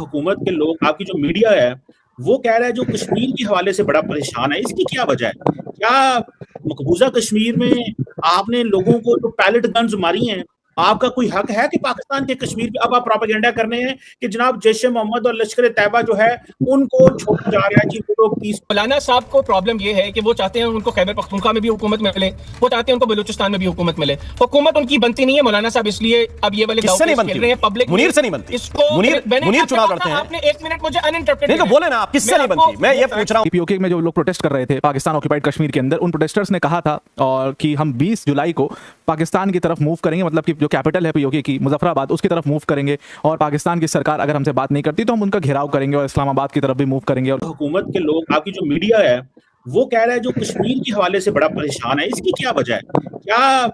हुकूमत के लोग, आपकी जो मीडिया है वो कह रहा है जो कश्मीर के हवाले से बड़ा परेशान है, इसकी क्या वजह है? क्या मकबूजा कश्मीर में आपने लोगों को जो पैलेट गन्स मारी हैं, आपका कोई हक है कि पाकिस्तान के कश्मीर पे अब आप प्रोपेगेंडा कर रहे हैं कि जनाब जैश मोहम्मद और लश्कर तैयबा जो है उनको छोड़ा जा रहा है जी, वो लोग पीस। मौलाना साहब को प्रॉब्लम ये है कि वो चाहते हैं उनको खैबर पख्तूनख्वा में भी हुकूमत मिले, वो चाहते हैं उनको बलूचिस्तान में भी हुकूमत मिले। हुकूमत उनकी बनती नहीं है मौलाना साहब, इसलिए अब ये वाले किससे नहीं बनती? पब्लिक मुनीर से नहीं बनती। इसको मुनीर चुनाव लड़ते हैं। आपने 1 मिनट मुझे अनइंटरप्टेड नहीं तो बोले ना, आप किससे नहीं बनती? मैं ये पूछ रहा हूं। पीओके में जो लोग प्रोटेस्ट कर रहे थे पाकिस्तान ऑक्यूपाइड कश्मीर के अंदर, उन प्रोटेस्टर्स ने कहा था और कि हम 20 जुलाई को पाकिस्तान की तरफ मूव करेंगे, मतलब कि जो कैपिटल है पीओके की मुजफ्फराबाद, उसकी तरफ मूव करेंगे और पाकिस्तान की सरकार अगर हमसे बात नहीं करती तो हम उनका घेराव करेंगे और इस्लामाबाद की तरफ भी मूव करेंगे। और हुकूमत के लोग, आपकी जो मीडिया है वो कह रहा है जो कश्मीर के हवाले से बड़ा परेशान है, इसकी क्या वजह है? क्या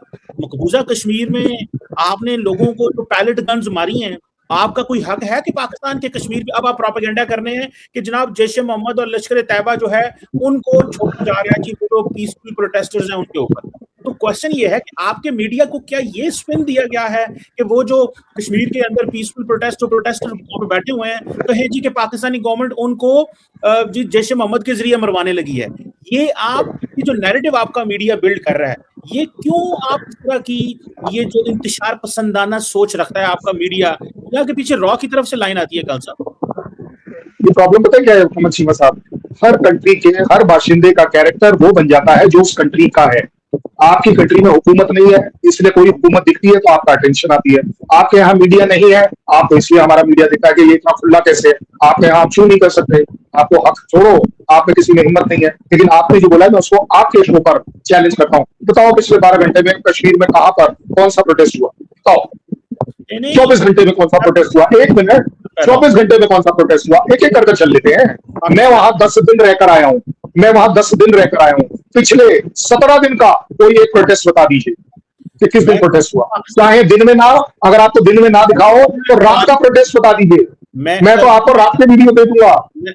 मकबूजा कश्मीर में आपने लोगों को जो पैलेट गन्स मारी हैं, आपका कोई हक है कि पाकिस्तान के कश्मीर पे अब आप प्रोपेगेंडा कर रहे हैं कि जनाब जैश मोहम्मद और लश्कर तैयबा जो है उनको छोड़ा जा रहा है कि वो लोग पीसफुल प्रोटेस्टर्स हैं उनके ऊपर? तो क्वेश्चन ये है कि आपके मीडिया को क्या ये स्पिन दिया गया है कि वो जो कश्मीर के अंदर पीसफुल प्रोटेस्टर बैठे हुए हैं तो है जी कि पाकिस्तानी गवर्नमेंट उनको जी जैश मोहम्मद के जरिए मरवाने लगी है? ये आप ये जो नैरेटिव आपका मीडिया बिल्ड कर रहा है, ये क्यों आप इस तरह की ये जो इंतशार पसंदाना सोच रखता है आपका मीडिया, या के पीछे रॉ की तरफ से लाइन आती है? कल साहब ये प्रॉब्लम पता है क्या है मोहम्मद शीमा साहब? हर कंट्री के हर बाशिंदे का कैरेक्टर वो बन जाता है जो उस कंट्री का है। आपकी कंट्री में हुकूमत नहीं है इसलिए कोई हुकूमत दिखती है तो आपका अटेंशन आती है। आपके यहाँ मीडिया नहीं है आपको इसलिए हमारा मीडिया दिखता है कि ये इतना खुला कैसे है, आपके यहाँ आप क्यों नहीं कर सकते, आपको हक छोड़ो, आप में किसी में हिम्मत नहीं है। लेकिन आपने जो बोला है मैं उसको आपके शो पर चैलेंज करता हूँ। बताओ पिछले 12 घंटे में कश्मीर में कहां पर कौन सा प्रोटेस्ट हुआ? बताओ 24 घंटे में कौन सा प्रोटेस्ट हुआ? 1 मिनट, 24 घंटे में कौन सा प्रोटेस्ट हुआ? एक एक करके चल लेते हैं। मैं वहां 10 दिन रहकर आया हूं, पिछले 17 दिन का कोई एक प्रोटेस्ट बता दीजिए कि किस दिन प्रोटेस्ट हुआ। चाहे दिन में ना, अगर आपको दिन में ना दिखाओ तो रात का प्रोटेस्ट बता दीजिए। मैं तो आपको रात के वीडियो दे दूंगा।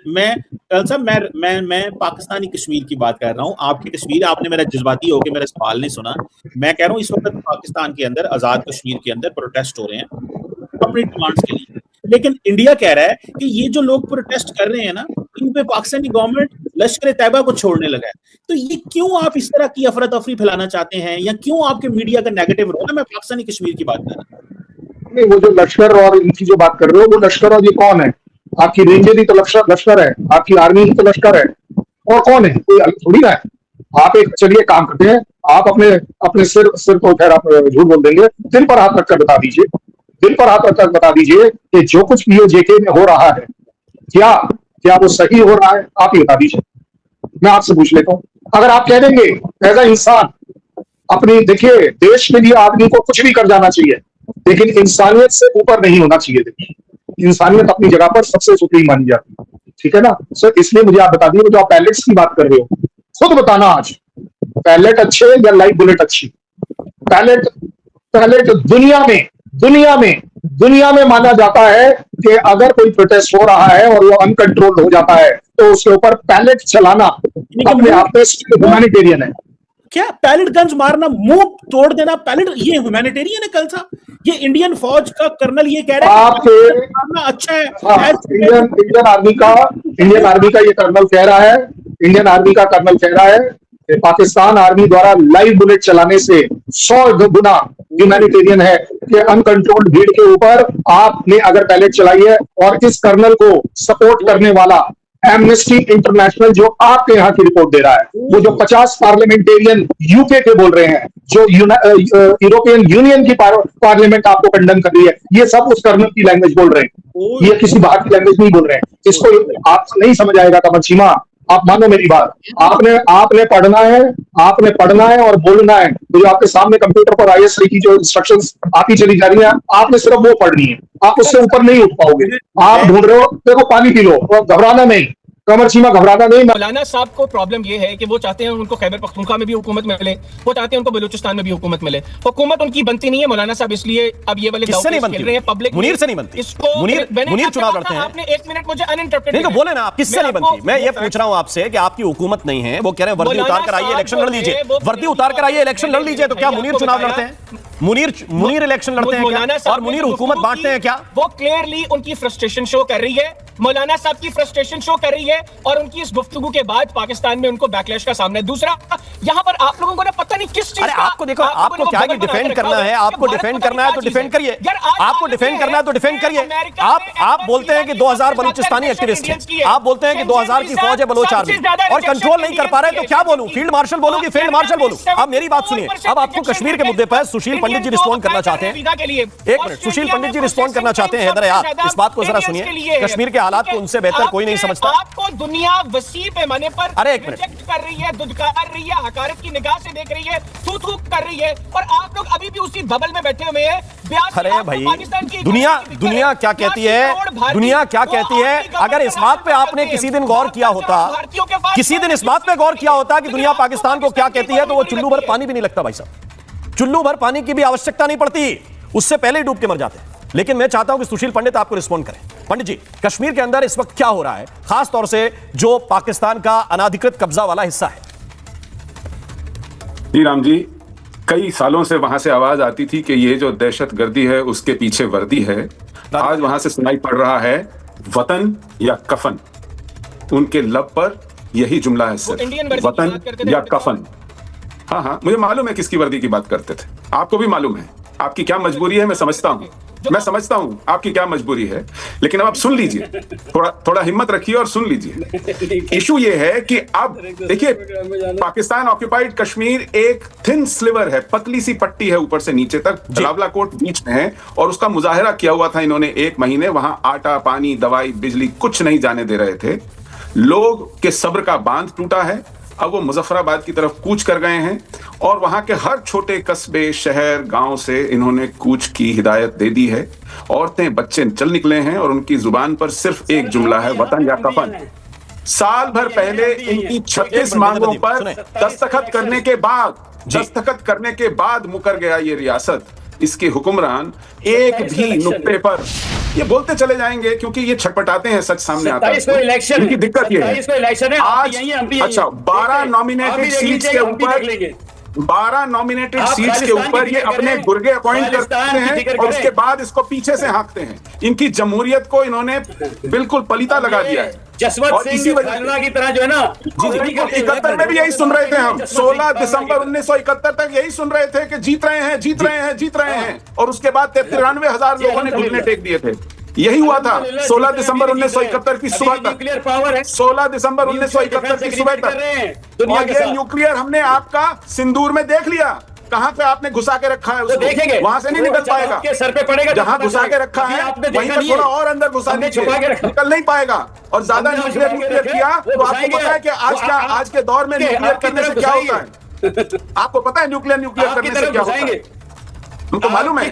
मैं पाकिस्तानी कश्मीर की बात कर रहा हूँ, आपकी कश्मीर, आपने मेरा जज्बाती होकर मेरा सवाल नहीं सुना। मैं कह रहा हूँ इस वक्त पाकिस्तान के अंदर, आजाद कश्मीर के अंदर प्रोटेस्ट हो रहे हैं अपनी डिमांड्स के लिए, लेकिन इंडिया कह रहा है कि ये जो लोग प्रोटेस्ट कर रहे हैं ना, इन पे पाकिस्तानी गवर्नमेंट लश्कर तैयबा को छोड़ने लगा है। तो ये क्यों आप इस तरह की अफरा तफरी फैलाना चाहते हैं, या क्यों आपके मीडिया का नेगेटिव रोल है? मैं पाकिस्तानी कश्मीर की बात कर रहा हूँ। नहीं, वो जो लश्कर और इनकी जो बात कर रहे हो वो लश्कर और ये कौन है? आपकी रेंजर ही तो लश्कर है, आपकी आर्मी ही तो लश्कर है, और कौन है? कोई अलग थोड़ी ना है। आप एक चलिए काम करते हैं, आप अपने सिर को खैर आप झूठ बोल देंगे, दिल पर हाथ रखकर बता दीजिए, दिल पर हाथ रखकर बता दीजिए कि जो कुछ पीओजेके में हो रहा है क्या वो सही हो रहा है? आप ही बता दीजिए। मैं आपसे पूछ लेता हूँ, अगर आप कह देंगे एज अ इंसान अपनी, देखिए देश के लिए आदमी को कुछ भी कर जाना चाहिए लेकिन इंसानियत से ऊपर नहीं होना चाहिए। देखिए इंसानियत अपनी जगह पर सबसे सुप्रीम मानी जाती है, ठीक है ना? सो इसलिए मुझे आप बता दीजिए, जो आप पैलेट्स की बात कर रहे हो, खुद बताना आज पैलेट अच्छे या लाइव बुलेट अच्छी? पैलेट दुनिया में माना जाता है कि अगर कोई प्रोटेस्ट हो रहा है और वो अनकंट्रोल्ड हो जाता है तो उसके ऊपर पैलेट चलाना अपने आप में ह्यूमैनिटेरियन है। क्या पैलेट गन्स मारना, मुंह तोड़ देना पैलेट, ये ह्यूमैनिटेरियन है? कल साहब ये इंडियन फौज का कर्नल ये कह रहा है मारना अच्छा है। इंडियन आर्मी का ये कर्नल कह रहा है, इंडियन आर्मी का कर्नल कह रहा है कि पाकिस्तान आर्मी द्वारा लाइव बुलेट चलाने से 100 गुना ह्यूमैनिटेरियन है कि अनकंट्रोल्ड भीड़ के ऊपर आपने अगर पैलेट चलाई है। और इस कर्नल को सपोर्ट करने वाला एमनेस्टी इंटरनेशनल जो आपके यहाँ की रिपोर्ट दे रहा है, वो जो 50 पार्लियामेंटेरियन यूके के बोल रहे हैं, जो यूरोपियन यूनियन की पार्लियामेंट आपको कंडम कर रही है, ये सब उस कर्नल की लैंग्वेज बोल रहे हैं, ये किसी बाहर की लैंग्वेज नहीं बोल रहे हैं। इसको आप नहीं समझ आएगा कमल सीमा, आप मानो मेरी बात। आपने पढ़ना है और बोलना है। तो जो आपके सामने कंप्यूटर पर आईएसआई की जो इंस्ट्रक्शंस आती चली जा रही है, आपने सिर्फ वो पढ़नी है, आप उससे ऊपर नहीं उठ पाओगे। आप ढूंढ रहे हो, देखो पानी पी लो, घबराना नहीं, कमर सीमा घबराना नहीं। मौलाना साहब को प्रॉब्लम ये है कि वो चाहते हैं उनको खैबर पख्तूनख्वा में भी हुकूमत मिले, वो चाहते हैं उनको बलूचिस्तान में भी हुकूमत मिले। हुकूमत उनकी बनती नहीं है मौलाना साहब, इसलिए अब ये वाले किससे नहीं बनती? रहे हैं पब्लिक। मुनीर से नहीं बनती। इसको मुनीर चुनाव लड़ते हैं। आपने 1 मिनट मुझे अनइंटरप्टेड नहीं तो बोले ना, आप किससे नहीं बनती? मैं ये पूछ रहा हूं आपसे कि आपकी हुकूमत नहीं है, वो कह रहे हैं वर्दी उतार कर आइए इलेक्शन लड़ लीजिए, वर्दी उतार कर आइए इलेक्शन लड़ लीजिए, तो क्या मुनीर चुनाव लड़ते हैं? मुनीर इलेक्शन लड़ते हैं क्या? और मुनीर हुकूमत बांटते हैं क्या? वो क्लियरली उनकी फ्रस्ट्रेशन शो कर रही है, मौलाना साहब की फ्रस्ट्रेशन शो कर रही है, और उनकी इस गुफ्तगू के बाद पाकिस्तान में उनको बैकलैश का सामना है। दूसरा, यहाँ पर आप लोगों को ना पता नहीं किस चीज अरे आपको देखो, आपको क्या है कि डिफेंड करना है, आपको डिफेंड करना है तो डिफेंड करिए, आपको डिफेंड करना है तो डिफेंड करिए। आप बोलते हैं कि 2000 बलूचिस्तानी एक्टिविस्ट हैं, आप बोलते हैं कि 2000 की फौज है बलोच आर्मी और कंट्रोल नहीं कर पा रहे, तो क्या बोलूं? फील्ड मार्शल बोलूं कि फील्ड मार्शल बोलूं? अब मेरी बात सुनिए, अब आपको कश्मीर के मुद्दे पर सुशील पंडित जी रिस्पॉन्ड करना चाहते हैं। एक मिनट, सुशील पंडित जी रिस्पॉन्ड करना चाहते हैं। हैदर, आप इस बात को जरा सुनिए, कश्मीर के हालात को उनसे बेहतर कोई नहीं समझता। आपको दुनिया वसी पैमाने पर अरे एक मिनट, रिजेक्ट कर रही है, दुदकार रही है, हकारत की निगाह से देख रही है, थू थू कर रही है, और आप लोग अभी भी उसी बबल में बैठे हुए हैं। अरे भाई, दुनिया क्या कहती है, दुनिया क्या कहती है? अगर इस बात पे आपने किसी दिन गौर किया होता, किसी दिन इस बात पे गौर किया होता कि दुनिया पाकिस्तान को क्या कहती है, तो वो चुल्लू भर पानी भी नहीं लगता भाई साहब, चुल्लू भर पानी की भी आवश्यकता नहीं पड़ती, उससे पहले ही डूब के मर जाते हैं। लेकिन मैं चाहता हूं कि सुशील पंडित आपको रिस्पॉन्ड करें। पंडित जी, कश्मीर के अंदर इस वक्त क्या हो रहा है, खास तौर से जो पाकिस्तान का अनाधिकृत कब्जा वाला हिस्सा है? जी राम जी, कई सालों से वहां से आवाज आती थी कि ये जो दहशतगर्दी है उसके पीछे वर्दी है। आज वहां से सुनाई पड़ रहा है वतन या कफन। उनके लब पर यही जुमला है सिर्फ, वतन या कफन। हाँ, मुझे मालूम है किसकी वर्दी की बात करते थे, आपको भी मालूम है आपकी क्या मजबूरी है। मैं समझता हूं आपकी क्या मजबूरी है, लेकिन अब आप सुन लीजिए, थोड़ा हिम्मत रखिए और सुन लीजिए। इशू ये है कि अब देखिए, पाकिस्तान ऑक्यूपाइड कश्मीर एक थिन स्लिवर है, पतली सी पट्टी है ऊपर से नीचे तक, जलावला कोट बीच में है, और उसका मुजाहरा किया हुआ था इन्होंने 1 महीने। वहां आटा, पानी, दवाई, बिजली कुछ नहीं जाने दे रहे थे। लोग के सब्र का बांध टूटा है। अब वो मुजफ्फराबाद की तरफ कूच कर गए हैं, और वहां के हर छोटे कस्बे, शहर, गांव से इन्होंने कूच की हिदायत दे दी है। औरतें, बच्चे चल निकले हैं और उनकी जुबान पर सिर्फ एक जुमला है, वतन या कफन। साल भर पहले इनकी 36 मांगों पर दस्तखत करने के बाद मुकर गया ये रियासत। इसके हुक्मरान एक भी नुक्ते पर ये बोलते चले जाएंगे, क्योंकि ये छटपटाते हैं, सच सामने आता है। इनकी दिक्कत ये है, आज अच्छा 12 नॉमिनेटेड सीट्स के ऊपर ये अपने गुर्गे अपॉइंट करते हैं और उसके बाद इसको पीछे से हाँकते हैं। इनकी जमहूरियत को इन्होंने बिल्कुल पलीता लगा दिया है। और इसी वजह की तरह जो है ना, 71 में भी यही सुन रहे थे हम, 16 दिसंबर 1971 तक यही सुन रहे थे कि जीत रहे हैं, और उसके बाद 93,000 लोगों ने घुटने टेक दिए थे। यही हुआ था 16 दिसंबर 1971 की सुबह तक, 16 दिसंबर 1971 की सुबह तक। और ये न्यूक्लियर हमने आपका सिंदूर में देख लिया, कहां पे आपने घुसा के रखा है, उसको देखेंगे, वहां से नहीं निकल पाएगा। सर पे पड़ेगा, जहां घुसा के रखा है वहीं पर थोड़ा और अंदर घुसा दीजिए, निकल नहीं पाएगा। और ज्यादा न्यूक्लियर किया तो आपको पता है कि आज के दौर में न्यूक्लियर करने से क्या होता है। आपको पता है न्यूक्लियर करने से क्या होता है, हमको मालूम है,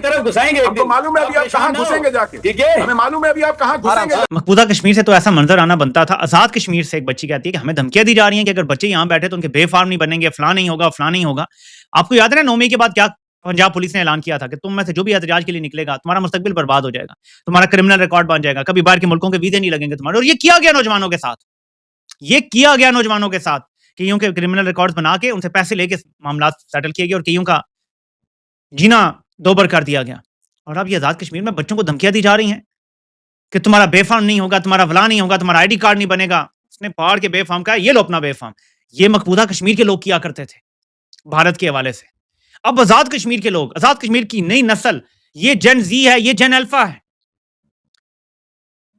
हमको मालूम है अभी आप कहां घुसेंगे जाके, ठीक है, हमें मालूम है अभी आप कहां घुसेंगे। मकबूजा कश्मीर से तो ऐसा मंजर आना बनता था। आजाद कश्मीर से एक बच्ची कहती है कि हमें धमकियां दी जा रही हैं कि अगर बच्चे यहाँ बैठे तो उनके बेफार्म नहीं बनेंगे, फलां नहीं होगा। आपको याद है ना 9 मई के बाद क्या पंजाब पुलिस ने ऐलान किया था कि तुम में से जो भी एहतजाज के लिए निकलेगा तुम्हारा मुस्तकबिल बर्बाद हो जाएगा, तुम्हारा क्रिमिनल रिकॉर्ड बन जाएगा, कभी बाहर के मुल्कों के वीजे नहीं लगेंगे तुम्हारे। और ये किया गया नौजवानों के साथ, कईयों के क्रिमिनल रिकॉर्ड्स बना के उनसे पैसे लेके मामला सेटल किए गए और कईयों का जीना दोबर कर दिया गया। और अब ये आजाद कश्मीर में बच्चों को धमकियां दी जा रही हैं कि तुम्हारा बेफार्म नहीं होगा, तुम्हारा फलां नहीं होगा, तुम्हारा आईडी कार्ड नहीं बनेगा। उसने पहाड़ के बेफार्म का, ये लो अपना बेफार्म। ये मकबूजा कश्मीर के लोग किया करते थे भारत के हवाले से। अब आजाद कश्मीर के लोग, आजाद कश्मीर की नई नस्ल, ये जेन जी है, ये जेन अल्फा है,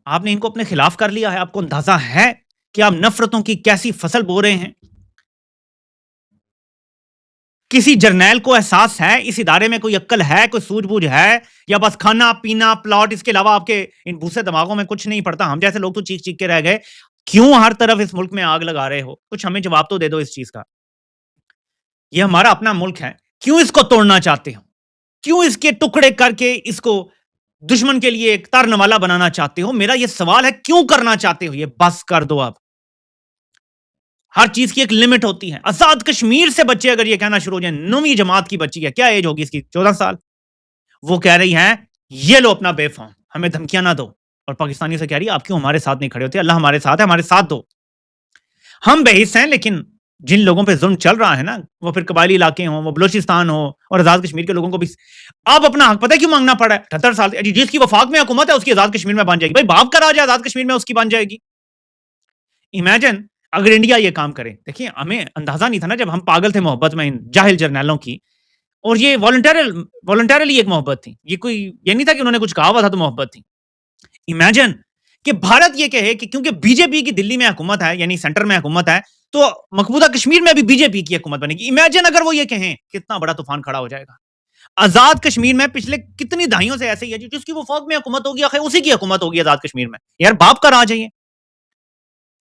आपने इनको अपने खिलाफ कर लिया है। आपको अंदाजा है कि आप नफरतों की कैसी फसल बो रहे हैं। किसी जर्नैल को एहसास है इस इदारे में कोई अक्ल है, कोई सूझबूझ है, या बस खाना पीना प्लॉट, इसके अलावा आपके इन भूसे दिमागों में कुछ नहीं पड़ता? हम जैसे लोग तो चीख चीख के रह गए। क्यों हर तरफ इस मुल्क में आग लगा रहे हो? कुछ हमें जवाब तो दे दो इस चीज का। ये हमारा अपना मुल्क है, क्यों इसको तोड़ना चाहते हो? क्यों इसके टुकड़े करके इसको दुश्मन के लिए एक तारनवाला बनाना चाहते हो? मेरा ये सवाल है, क्यों करना चाहते हो? ये बस कर दो। अब हर चीज की एक लिमिट होती है। आजाद कश्मीर से बच्चे अगर ये कहना शुरू हो जाए, 9वीं जमात की बच्ची है, क्या एज होगी इसकी, 14 साल, वो कह रही है ये लो अपना बेफाम, हमें धमकियां ना दो। और पाकिस्तानी से कह रही है आप क्यों हमारे साथ नहीं खड़े होते? अल्लाह हमारे साथ है, हमारे साथ दो। हम बेहिस हैं, लेकिन जिन लोगों पे जुल्म चल रहा है ना, वो फिर कबायली इलाके हों, वो बलोचिस्तान हो और आजाद कश्मीर के लोगों को भी अब अपना हक पता है क्यों मांगना पड़ा है 78 साल से? जिसकी वफाक में हुकूमत है उसकी आजाद कश्मीर में बन जाएगी। भाई बाप का राज है, आजाद कश्मीर में उसकी बन जाएगी। इमेजिन अगर इंडिया ये काम करे। देखिए हमें अंदाजा नहीं था ना जब हम पागल थे मोहब्बत में इन जाहिल जर्नैलों की, और ये वॉलंटरली एक मोहब्बत थी। ये नहीं था कि उन्होंने कुछ कहा हुआ था तो मोहब्बत थी। इमेजिन कि भारत ये कहे कि क्योंकि बीजेपी की दिल्ली में हुकूमत है, यानी सेंटर में हुकूमत है, तो मकबूजा कश्मीर में भी बीजेपी की हुकूमत बनेगी। इमेजिन अगर वो ये कहें, कितना बड़ा तूफान खड़ा हो जाएगा। आजाद कश्मीर में पिछले कितनी दहाइयों से ऐसे ही है, जिसकी वफाक में हुकूमत होगी आखिर उसी की हुकूमत होगी आजाद कश्मीर में। यार बाप का राज है ये।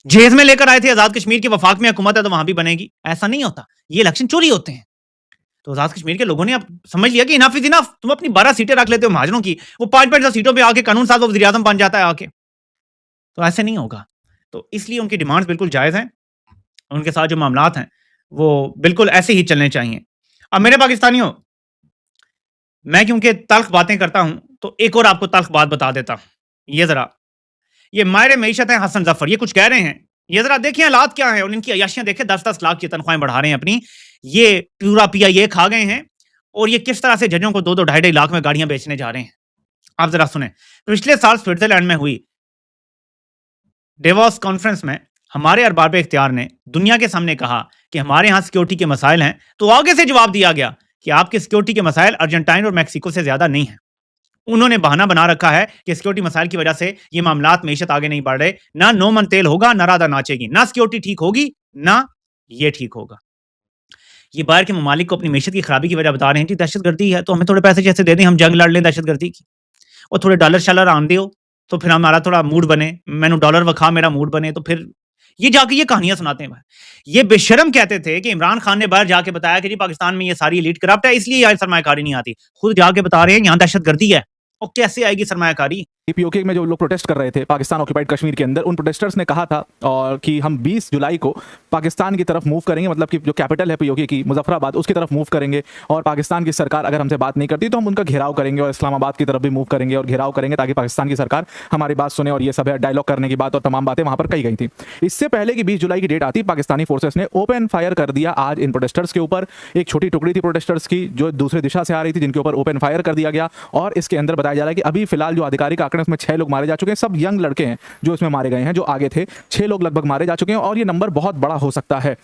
जेज में लेकर आए थे आजाद कश्मीर की वफाक में हुकूमत है तो वहां भी बनेगी, ऐसा नहीं होता। ये इलेक्शन चोरी होते हैं। तो आजाद कश्मीर के लोगों ने अब समझ लिया कि इनफ इज इनफ। तुम अपनी 12 सीटें रख लेते हो महाजनों की, वो 5-5 सीटों पे आके कानून साज वज़ीर आज़म बन जाता है आके, तो ऐसे नहीं होगा। तो इसलिए उनकी डिमांड्स बिल्कुल जायज़ हैं, उनके साथ जो मामलात हैं वो बिल्कुल ऐसे ही चलने चाहिए। अब मेरे पाकिस्तानियों, मैं क्योंकि तल्ख बातें करता हूं तो एक और आपको तल्ख बात बता देता हूं। ये जरा, ये माहिर मईशत हैं हसन जफर, ये कुछ कह रहे हैं। ये जरा देखिए हालात क्या है, और इनकी अयाशियां देखें। 10-10 लाख की तनख्वाहें बढ़ा रहे हैं अपनी। ये पूरा PIA खा गए हैं, और ये किस तरह से जजों को 2-2 ढाई-ढाई लाख में गाड़ियां बेचने जा रहे हैं। आप जरा सुने। पिछले साल स्विट्जरलैंड में हुई डेवोस कॉन्फ्रेंस में हमारे अरबाब इख्तियार ने दुनिया के सामने कहा कि हमारे यहाँ सिक्योरिटी के मसाइल हैं, तो आगे से जवाब दिया गया कि आपके सिक्योरिटी के मसाइल अर्जेंटाइन और मैक्सिको से ज्यादा नहीं है। उन्होंने बहाना बना रखा है कि सिक्योरिटी मसाइल की वजह से ये मामलात मईशत आगे नहीं बढ़ रहे। ना नो मन तेल होगा, ना राधा नाचेगी, ना सिक्योरिटी ठीक होगी, ना ये ठीक होगा। ये बाहर के ममालिक को अपनी मईशत की खराबी की वजह बता रहे हैं कि दहशतगर्दी है तो हमें थोड़े पैसे जैसे दे दें, हम जंग लड़ लें दहशतगर्दी की, और थोड़े डॉलर शालर आन दियो तो फिर हमारा थोड़ा मूड बने, मैंने डॉलर वखा मेरा मूड बने, तो फिर ये जाके ये कहानियां सुनाते हैं। ये बेशरम कहते थे कि इमरान खान ने बाहर जाके बताया कि जी पाकिस्तान में ये सारी एलीट करप्ट है, इसलिए यहाँ सरमायाकारी नहीं आती। खुद जाके बता रहे हैं यहाँ दहशतगर्दी है, और कैसे आएगी सरमायाकारी। POK में जो लोग प्रोटेस्ट कर रहे थे पाकिस्तान ऑक्यूपाइड कश्मीर के अंदर, उन प्रोटेस्टर्स ने कहा था और कि हम 20 जुलाई को पाकिस्तान की तरफ मूव करेंगे, मतलब कि जो कैपिटल है POK की मुजफ्फराबाद, उसकी तरफ मूव करेंगे, और पाकिस्तान की सरकार अगर हमसे बात नहीं करती तो हम उनका घेराव करेंगे और इस्लामाबाद की तरफ भी मूव करेंगे और घेराव करेंगे ताकि पाकिस्तान की सरकार हमारी बात सुने। और ये सब है डायलॉग करने की बात, और तमाम बातें वहां पर कही गई थी। इससे पहले कि 20 जुलाई की डेट आती, पाकिस्तानी फोर्सेस ने ओपन फायर कर दिया आज इन प्रोटेस्टर्स के ऊपर। एक छोटी टुकड़ी थी प्रोटेस्टर्स की जो दूसरे दिशा से आ रही थी, जिनके ऊपर ओपन फायर कर दिया गया। और इसके अंदर बताया जा रहा है कि अभी फिलहाल जो आधिकारिक आंकड़े उसमें 6 लोग मारे जा चुके हैं। सब यंग लड़के हैं जो इसमें मारे गए हैं, जो आगे थे 6 लोग लगभग मारे जा चुके हैं, और ये नंबर बहुत बड़ा हो सकता है।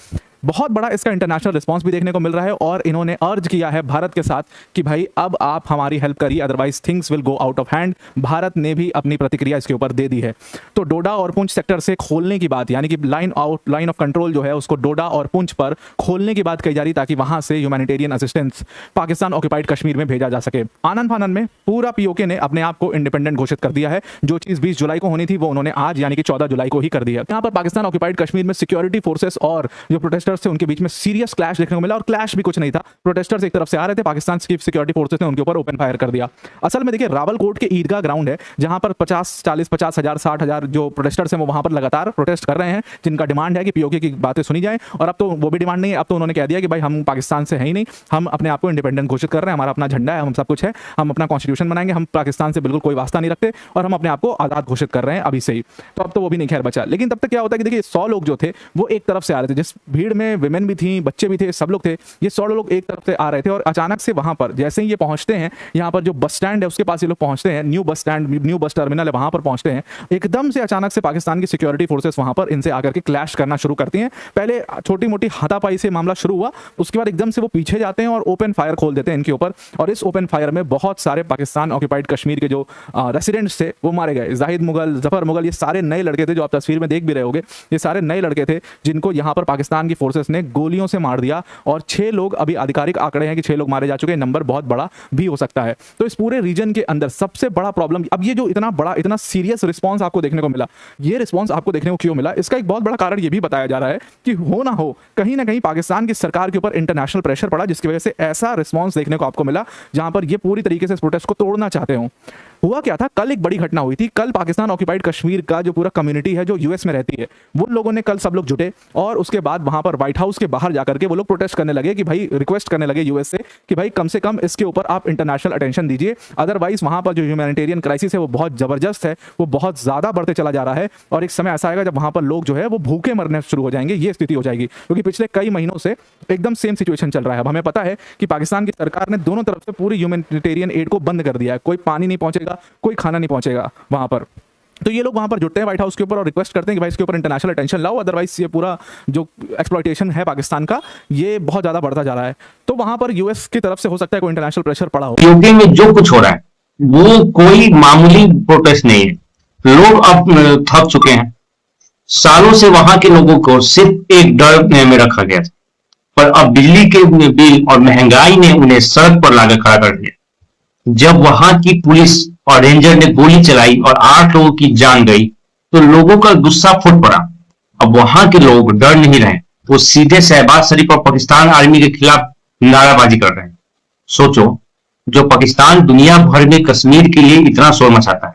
बहुत बड़ा इसका इंटरनेशनल रिस्पांस भी देखने को मिल रहा है, और इन्होंने अर्ज किया है भारत के साथ कि भाई अब आप हमारी हेल्प करिए, otherwise things will go out of hand. Bharat ने भी अपनी प्रतिक्रिया इसके ऊपर दे दी है। तो डोडा और पुंछ सेक्टर से खोलने की बात, यानी कि लाइन ऑफ कंट्रोल जो है उसको डोडा और पुंछ पर खोलने की बात कही जा रही, ताकि वहां से humanitarian assistance Pakistan occupied Kashmir में भेजा जा सके। आनंद फानन में पूरा POK ने अपने आप को इंडिपेंडेंट घोषित कर दिया है। जो चीज 20 जुलाई को होनी थी वो उन्होंने आज यानी कि 14 जुलाई को ही कर दिया। यहाँ पर पाकिस्तान ऑक्यूपाइड कश्मीर में सिक्योरिटी फोर्सेस और जो प्रोटेस्टर्स थे उनके बीच में सीरियस क्लैश देखने को मिला, और क्लैश भी कुछ नहीं था। प्रोटेस्टर्स एक तरफ से आ रहे थे, पाकिस्तान की सिक्योरिटी फोर्सेस ने उनके ऊपर ओपन फायर कर दिया। असल में देखिए रावलकोट के ईदगाह ग्राउंड है जहां पर 50 हजार 60 हजार जो प्रोटेस्टर्स हैं वो वहां पर लगातार प्रोटेस्ट कर रहे हैं, जिनका डिमांड है कि POK की बातें सुनी जाए। और अब तो वो भी डिमांड नहीं है, अब तो उन्होंने कह दिया कि भाई हम पाकिस्तान से है ही नहीं, हम अपने आप को इंडिपेंडेंट घोषित कर रहे हैं, हमारा अपना झंडा है, हम सब कुछ है, हम अपना कॉन्स्टिट्यूशन बनाएंगे, हम पाकिस्तान से बिल्कुल कोई वास्ता नहीं रखते, और हम अपने आप को आजाद घोषित कर रहे हैं अभी से ही। तो अब तो वो भी नहीं खैर बचा। लेकिन तब तक क्या होता है कि देखिए 100 लोग जो थे वो एक तरफ से आ रहे थे, जिस भीड़ में विमेन भी थी, बच्चे भी थे, सब लोग थे। ये 100 लोग एक तरफ से आ रहे थे, और अचानक से वहां पर जैसे ही ये पहुंचते हैं, यहाँ पर जो बस स्टैंड है उसके पास ये लोग पहुंचते हैं, न्यू बस टर्मिनल है, वहां पर पहुंचते हैं। एकदम से अचानक से पाकिस्तान की सिक्योरिटी फोर्सेस वहां पर इनसे आकर के क्लैश करना शुरू करती हैं। पहले छोटी मोटी हाथापाई से मामला शुरू हुआ, उसके बाद एकदम से वो पीछे जाते हैं और ओपन फायर खोल देते हैं इनके ऊपर। और इस ओपन फायर में बहुत सारे पाकिस्तान ऑक्यूपाइड कश्मीर के जो रेसिडेंट्स थे वो मारे गए। जाहिद मुगल, जफर मुगल, ये सारे नए लड़के थे जो आप तस्वीर में देख भी रहे होंगे। ये सारे नए लड़के थे जिनको यहाँ पर पाकिस्तान की फोर्सेस ने गोलियों से मार दिया, और 6 लोग अभी आधिकारिक आंकड़े हैं कि 6 लोग मारे जा चुके हैं, नंबर बहुत बड़ा भी हो सकता है। तो इस पूरे रीजन के अंदर सबसे बड़ा प्रॉब्लम, अब ये जो इतना बड़ा इतना सीरियस रिस्पांस आपको देखने को मिला, ये रिस्पांस आपको देखने को क्यों मिला, इसका एक बहुत बड़ा कारण ये भी बताया जा रहा है कि हो ना हो कहीं ना कहीं पाकिस्तान की सरकार के ऊपर इंटरनेशनल प्रेशर पड़ा, जिसकी वजह से ऐसा रिस्पांस देखने को आपको मिला जहां पर ये पूरी तरीके से इस प्रोटेस्ट को तोड़ना चाहते हो। हुआ क्या था, कल एक बड़ी घटना हुई थी। कल पाकिस्तान ऑक्यूपाइड कश्मीर का जो पूरा कम्युनिटी है जो US में रहती है, वो लोगों ने कल सब लोग जुटे, और उसके बाद वहां पर व्हाइट हाउस के बाहर जाकर के वो लोग प्रोटेस्ट करने लगे कि भाई, रिक्वेस्ट करने लगे यूएस से कि भाई कम से कम इसके ऊपर आप इंटरनेशनल अटेंशन दीजिए, अदरवाइज वहां पर जो ह्यूमैनिटेरियन क्राइसिस है वो बहुत जबरदस्त है, वो बहुत ज्यादा बढ़ते चला जा रहा है और एक समय ऐसा आएगा जब वहां पर लोग जो है वो भूखे मरने शुरू हो जाएंगे, ये स्थिति हो जाएगी। क्योंकि पिछले कई महीनों से एकदम सेम सिचुएशन चल रहा है। अब हमें पता है कि पाकिस्तान की सरकार ने दोनों तरफ से पूरी ह्यूमैनिटेरियन एड को बंद कर दिया है, कोई पानी नहीं पहुंचेगा, कोई खाना नहीं पहुंचेगा वहां पर। तो ये लोग वहां पर जुटते हैं व्हाइट हाउस के ऊपर और रिक्वेस्ट करते हैं कि भाई इसके ऊपर इंटरनेशनल अटेंशन लाओ, अदरवाइज ये पूरा जो एक्सप्लॉयटेशन है पाकिस्तान का ये बहुत ज्यादा बढ़ता जा रहा है। तो वहां पर यूएस की तरफ से हो सकता है कोई इंटरनेशनल प्रेशर पड़ा हो। यूपी में जो कुछ हो रहा है वो कोई मामूली प्रोटेस्ट नहीं है, लोग अब थक चुके हैं। सालों से वहां के लोगों को सिर्फ एक डर में रखा गया था, पर अब बिजली के बिल और महंगाई ने उन्हें सड़क पर लाकर खड़ा कर दिया। जब वहां की पुलिस और रेंजर ने गोली चलाई और 8 लोगों की जान गई तो लोगों का गुस्सा फूट पड़ा। अब वहां के लोग डर नहीं रहे, वो सीधे शहबाज शरीफ और पाकिस्तान आर्मी के खिलाफ नाराबाजी कर रहे हैं। सोचो, जो पाकिस्तान दुनिया भर में कश्मीर के लिए इतना शोर मचाता है,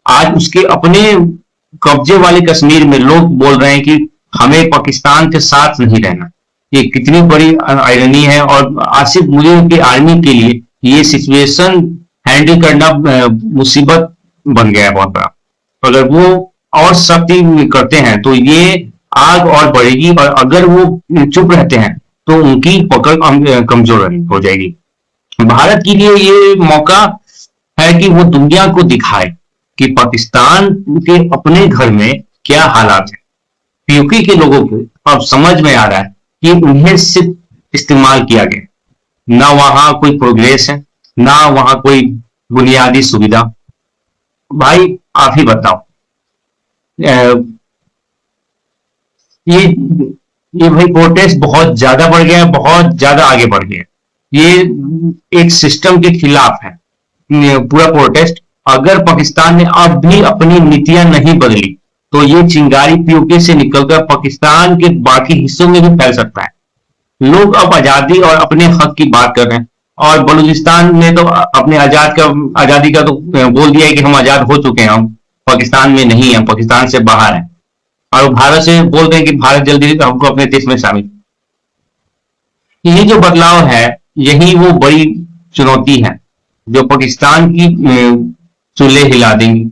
आज उसके अपने कब्जे वाले कश्मीर में लोग बोल रहे हैं कि हमें पाकिस्तान के साथ नहीं रहना। ये कितनी बड़ी आयरनी है और आसिफ मुनीर की आर्मी के लिए ये सिचुएशन हैंडल करना मुसीबत बन गया है बहुत बड़ा। अगर वो और सख्ती करते हैं तो ये आग और बढ़ेगी और अगर वो चुप रहते हैं तो उनकी पकड़ कमजोर हो जाएगी। भारत के लिए ये मौका है कि वो दुनिया को दिखाए कि पाकिस्तान के अपने घर में क्या हालात है। पीओके के लोगों को अब समझ में आ रहा है कि उन्हें सिर्फ इस्तेमाल किया गया, ना वहां कोई प्रोग्रेस है, ना वहां कोई बुनियादी सुविधा। भाई आप ही बताओ, ये भाई प्रोटेस्ट बहुत ज्यादा बढ़ गया है, बहुत ज्यादा आगे बढ़ गया है। ये एक सिस्टम के खिलाफ है पूरा प्रोटेस्ट। अगर पाकिस्तान ने अब भी अपनी नीतियां नहीं बदली तो ये चिंगारी पीओके से निकलकर पाकिस्तान के बाकी हिस्सों में भी फैल सकता है। लोग अब आजादी और अपने हक की बात कर रहे हैं और बलूचिस्तान ने तो अपने आजादी का तो बोल दिया है कि हम आजाद हो चुके हैं, हम पाकिस्तान में नहीं है, पाकिस्तान से बाहर है। और भारत से बोल रहे हैं कि भारत जल्दी हमको अपने देश में शामिल। ये जो बदलाव है यही वो बड़ी चुनौती है जो पाकिस्तान की चूल्हे हिला देंगी।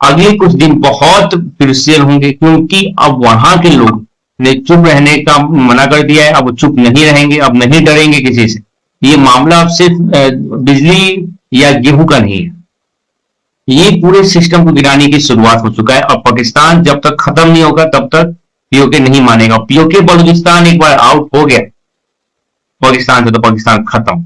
अगले कुछ दिन बहुत क्रूशियल होंगे क्योंकि अब वहां के लोग ने चुप रहने का मना कर दिया है। अब चुप नहीं रहेंगे, अब नहीं डरेंगे किसी से। ये मामला अब सिर्फ बिजली या गेहूं का नहीं है, ये पूरे सिस्टम को गिराने की शुरुआत हो चुका है। और पाकिस्तान जब तक खत्म नहीं होगा तब तक पीओके नहीं मानेगा। पीओके बलूचिस्तान एक बार आउट हो गया पाकिस्तान से तो पाकिस्तान खत्म।